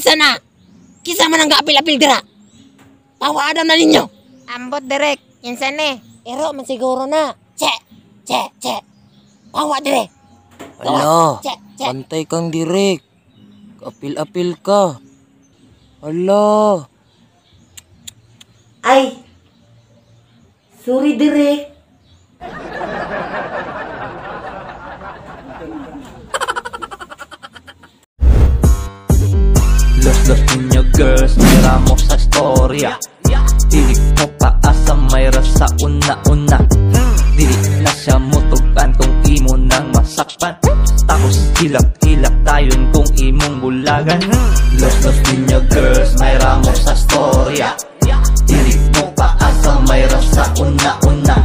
Kisa na. Kisa man ang apil-apil dira. Pawa adam na ninyo. Ambot direk, kinsa ni? Ero man siguro na. Che. Pawa dire. Ala, Che. pantay kang direk. Apil-apil ka. Ala. Ay. Sorry dire. Los ninyo girls, may ramo sa storya. Dili mo paasa, may rasa una-una. Dili na siya mutukan kung imo nang masakpan. Tapos hilak-hilak tayon kung imong bulagan. Los ninyo girls, may ramo sa storya. Dili mo paasa, may rasa una-una.